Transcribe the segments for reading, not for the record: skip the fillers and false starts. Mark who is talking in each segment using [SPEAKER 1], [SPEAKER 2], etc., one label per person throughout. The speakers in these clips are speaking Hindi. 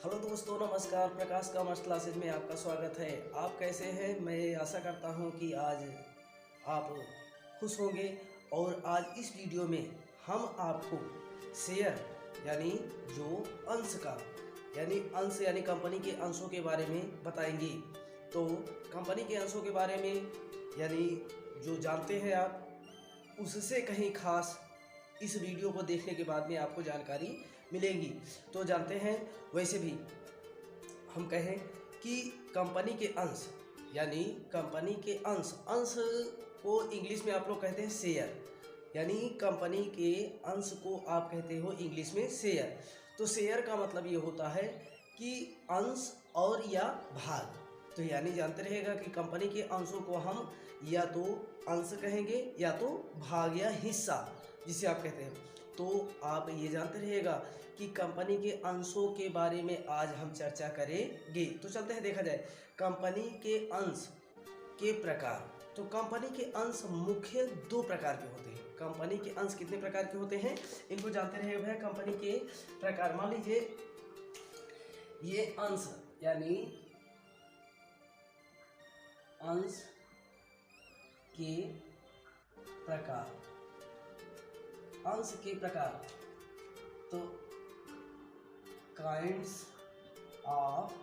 [SPEAKER 1] हेलो दोस्तों, नमस्कार। प्रकाश कॉमर्स क्लासेज में आपका स्वागत है। आप कैसे हैं? मैं आशा करता हूं कि आज आप खुश होंगे। और आज इस वीडियो में हम आपको शेयर यानी जो अंश का अंश यानी कंपनी के अंशों के बारे में बताएंगे। तो कंपनी के अंशों के बारे में यानी जो जानते हैं आप, उससे कहीं खास इस वीडियो को देखने के बाद में आपको जानकारी मिलेगी। तो जानते हैं, वैसे भी हम कहें कि कंपनी के अंश यानी कंपनी के अंश को इंग्लिश में आप लोग कहते हैं शेयर, यानी कंपनी के अंश को आप कहते हो इंग्लिश में शेयर। तो शेयर का मतलब ये होता है कि अंश और या भाग। तो यानी जानते रहेगा कि कंपनी के अंशों को हम या तो अंश कहेंगे या तो भाग या हिस्सा जिसे आप कहते हैं। तो आप ये जानते रहेगा कि कंपनी के अंशों के बारे में आज हम चर्चा करेंगे। तो चलते हैं, देखा जाए कंपनी के अंश के प्रकार। तो कंपनी के अंश मुख्य दो प्रकार के होते हैं। कंपनी के अंश कितने प्रकार के होते हैं इनको जानते रहे भैया। कंपनी के प्रकार, मान लीजिए ये अंश यानी अंश के प्रकार, अंश के प्रकार तो kinds of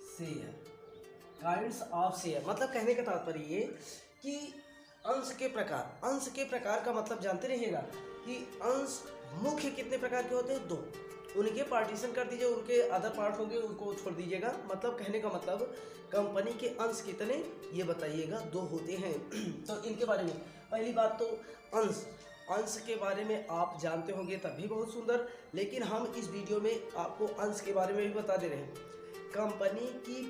[SPEAKER 1] share. Kinds of share मतलब कहने का तात्पर्य ये कि अंश के प्रकार का मतलब जानते रहिएगा कि अंश मुख्य कितने प्रकार के होते हैं? दो। उनके पार्टीशन कर दीजिए, उनके अदर पार्ट होंगे उनको छोड़ दीजिएगा। मतलब कहने का मतलब कंपनी के अंश कितने ये बताइएगा, दो होते हैं। तो इनके बारे में पहली बात तो अंश के बारे में आप जानते होंगे तब भी बहुत सुंदर, लेकिन हम इस वीडियो में आपको अंश के बारे में भी बता दे रहे हैं। कंपनी की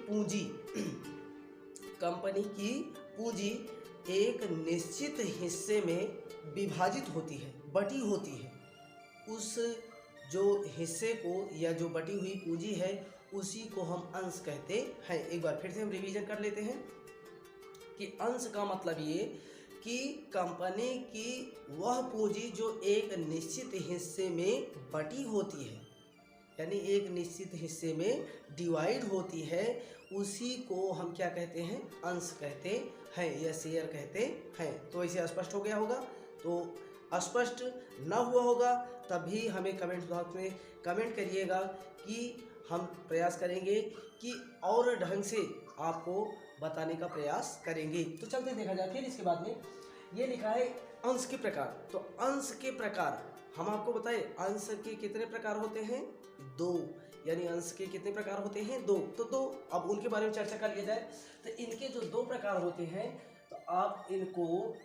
[SPEAKER 1] पूंजी एक निश्चित हिस्से में विभाजित होती है, बटी होती है। उस जो हिस्से को या जो बटी हुई पूंजी है उसी को हम अंश कहते हैं। एक बार फिर से हम रिवीजन कर लेते हैं कि अंश का मतलब ये कि कंपनी की वह पूंजी जो एक निश्चित हिस्से में बटी होती है, यानी एक निश्चित हिस्से में डिवाइड होती है, उसी को हम क्या कहते हैं? अंश कहते हैं या शेयर कहते हैं। तो इसे स्पष्ट हो गया होगा। तो स्पष्ट न हुआ होगा तभी हमें कमेंट बॉक्स में कमेंट करिएगा कि हम प्रयास करेंगे कि और ढंग से आपको बताने का प्रयास करेंगे। तो चलते देखा जाए। फिर इसके बाद में ये लिखा है अंश के प्रकार। तो अंश के प्रकार हम आपको बताएं, अंश के कितने प्रकार होते हैं? दो। यानी अंश के कितने प्रकार होते हैं? दो। तो दो, अब उनके बारे में चर्चा कर लिया जाए। तो इनके जो दो प्रकार होते हैं तो आप इनको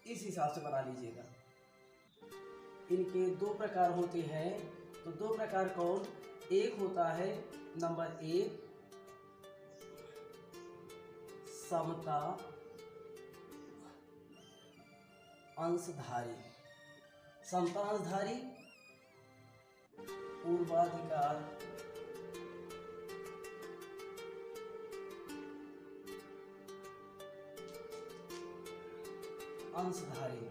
[SPEAKER 1] इस हिसाब से बना लीजिएगा। इनके दो प्रकार होते हैं। तो दो प्रकार कौन? एक होता है नंबर एक समता अंशधारी, समता अंशधारी, पूर्वाधिकार अंशधारी।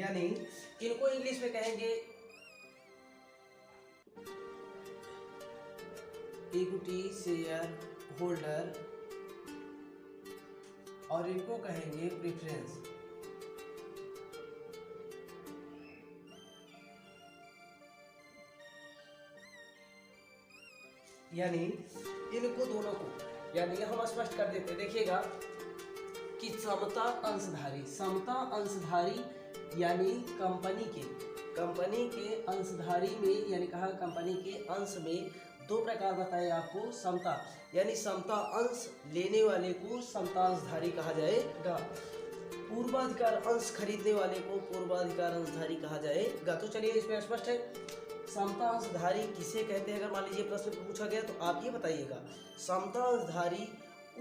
[SPEAKER 1] यानी इनको इंग्लिश में कहेंगे इक्विटी शेयर होल्डर और इनको कहेंगे प्रेफरेंस। यानी इनको दोनों को यानी हम स्पष्ट कर देते, देखिएगा कि समता अंशधारी यानी कंपनी के अंशधारी में, यानी कहा कंपनी के अंश में दो प्रकार बताए आपको। समता यानी समता अंश लेने वाले को समता अंशधारी कहा जाएगा। पूर्वाधिकार अंश खरीदने वाले को पूर्वाधिकार अंशधारी कहा जाएगा। तो चलिए इसमें स्पष्ट है। समता अंशधारी किसे कहते हैं? अगर मान लीजिए प्रश्न पूछा गया तो आप ये बताइएगा। समता अंशधारी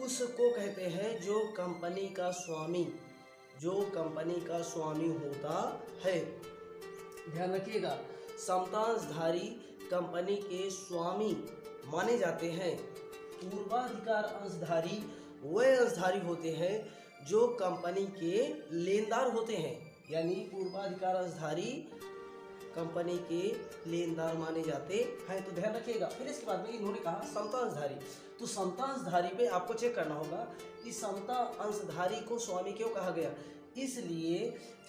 [SPEAKER 1] उसको कहते हैं जो कंपनी का स्वामी होता है। ध्यान रखिएगा, समता अंशधारी कंपनी के स्वामी माने जाते हैं। पूर्वाधिकार अंशधारी वह अंशधारी होते हैं जो कंपनी के लेनदार होते हैं। यानी पूर्वाधिकार अंशधारी कंपनी के लेनदार माने जाते हैं। तो ध्यान रखिएगा। फिर इसके बाद में इन्होंने कहा समता अंशधारी। तो समता अंशधारी पे आपको चेक करना होगा कि समता अंशधारी को स्वामी क्यों कहा गया। इसलिए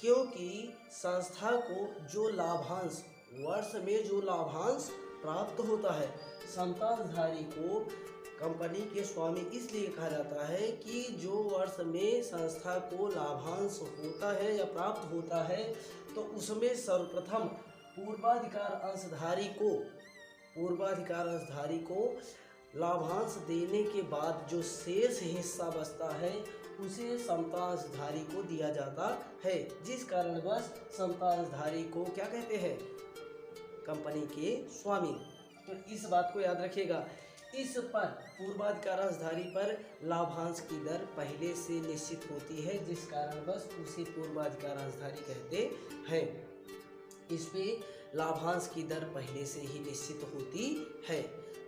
[SPEAKER 1] क्योंकि संस्था को जो लाभांश, वर्ष में जो लाभांश प्राप्त होता है, समता अंशधारी को कंपनी के स्वामी इसलिए कहा जाता है कि जो वर्ष में संस्था को लाभांश होता है या प्राप्त होता है, तो उसमें सर्वप्रथम पूर्वाधिकार अंशधारी को लाभांश देने के बाद जो शेष हिस्सा बचता है उसे समता अंशधारी को दिया जाता है। जिस कारणवश समता अंशधारी को क्या कहते हैं, कंपनी के स्वामी। तो इस बात को याद रखिएगा। इस पर पूर्वाधिकार अंशधारी पर लाभांश की दर पहले से निश्चित होती है, जिस कारणवश उसे पूर्वाधिकार अंशधारी कहते हैं। इस पे लाभांश की दर पहले से ही निश्चित होती है।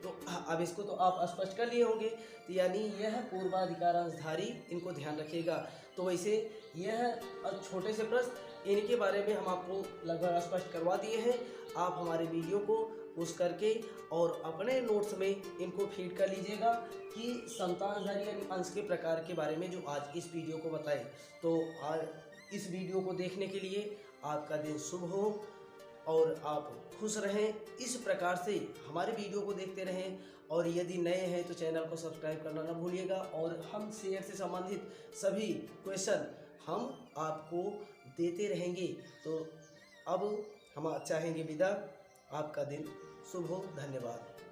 [SPEAKER 1] तो अब इसको तो आप स्पष्ट कर लिए होंगे। तो यानी यह पूर्वाधिकार अंशधारी, इनको ध्यान रखिएगा। तो वैसे यह छोटे से प्रश्न, इनके बारे में हम आपको लगभग स्पष्ट करवा दिए हैं। आप हमारे वीडियो को पुश करके और अपने नोट्स में इनको फीड कर लीजिएगा कि समता अंशधारी यानी अंश के प्रकार के बारे में जो आज इस वीडियो को बताएं। तो इस वीडियो को देखने के लिए आपका दिन शुभ हो और आप खुश रहें। इस प्रकार से हमारे वीडियो को देखते रहें और यदि नए हैं तो चैनल को सब्सक्राइब करना ना भूलिएगा। और हम शेयर से संबंधित सभी क्वेश्चन हम आपको देते रहेंगे। तो अब हम चाहेंगे विदा। आपका दिन शुभ हो। धन्यवाद।